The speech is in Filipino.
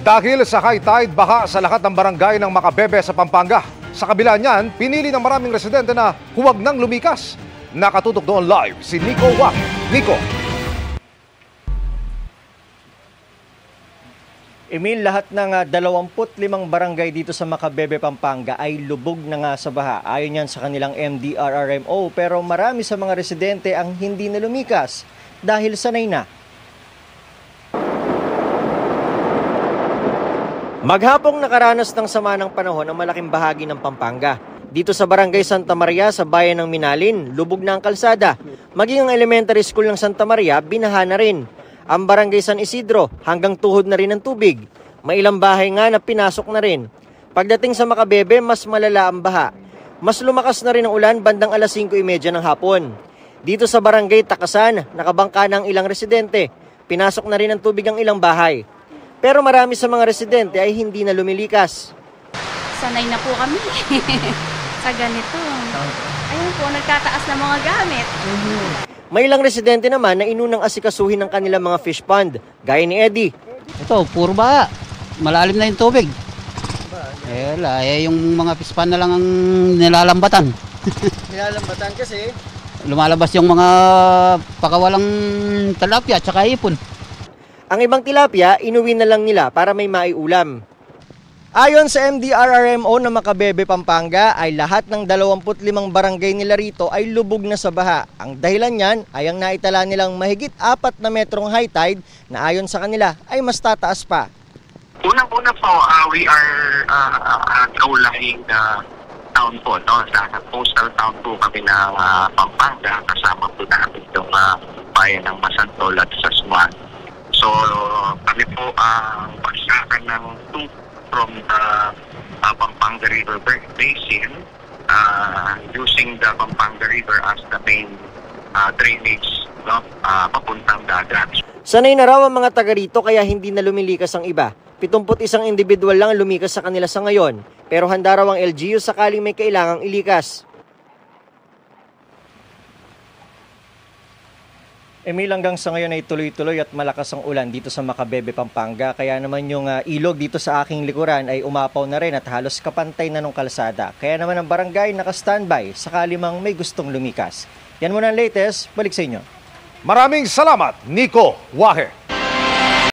Dahil sa high tide, baha sa lahat ng barangay ng Makabebe sa Pampanga. Sa kabila niyan, pinili ng maraming residente na huwag nang lumikas. Nakatutok doon live si Nico Wak. Nico. Emil, lahat ng 25 barangay dito sa Makabebe, Pampanga ay lubog na nga sa baha. Ayon yan sa kanilang MDRRMO, pero marami sa mga residente ang hindi na lumikas dahil sanay na. Maghapong nakaranas ng sama ng panahon ang malaking bahagi ng Pampanga. Dito sa Barangay Santa Maria sa bayan ng Minalin, lubog na ang kalsada. Maging ang elementary school ng Santa Maria, binaha na rin. Ang Barangay San Isidro, hanggang tuhod na rin ang tubig. May ilang bahay nga na pinasok na rin. Pagdating sa Makabebe, mas malala ang baha. Mas lumakas na rin ang ulan bandang alas 5:30 ng hapon. Dito sa Barangay Takasan, nakabangka ng ilang residente. Pinasok na rin ang tubig ang ilang bahay. Pero marami sa mga residente ay hindi na lumilikas. Sanay na po kami sa ganito. Ayun po, nagtataas na mga gamit. May ilang residente naman na inunang asikasuhin ng kanilang mga fish pond, gaya ni Eddie. Ito, puro ba? Malalim na yung tubig. Yung mga fish pond na lang ang nilalambatan. Nilalambatan kasi? Lumalabas yung mga pakawalang talapia at saka ipon. Ang ibang tilapia, inuwi na lang nila para may maiulam. Ayon sa MDRRMO na Makabebe, Pampanga, ay lahat ng 25 barangay nila rito ay lubog na sa baha. Ang dahilan niyan ay ang naitala nilang mahigit 4 na metrong high tide na ayon sa kanila ay mas tataas pa. Unang-una po, we are kaulahing town po, no? Sa coastal town po kami ng Pampanga, kasama po namin itong bayan ng Masantol at Sasmuan. So, kami po ang pagsakan ng tube from the Pampanga River Basin using the Pampanga River as the main drainage papuntang dagat. Sanay na raw ang mga taga rito kaya hindi na lumilikas ang iba. 71 individual lang ang lumikas sa kanila sa ngayon, pero handa raw ang LGU sakaling may kailangang ilikas. Emil, hanggang sa ngayon ay tuloy-tuloy at malakas ang ulan dito sa Makabebe, Pampanga. Kaya naman yung ilog dito sa aking likuran ay umapaw na rin at halos kapantay na ng kalsada. Kaya naman ang barangay naka-standby sakali mang may gustong lumikas. Yan muna ang latest. Balik sa inyo. Maraming salamat, Nico Wahe.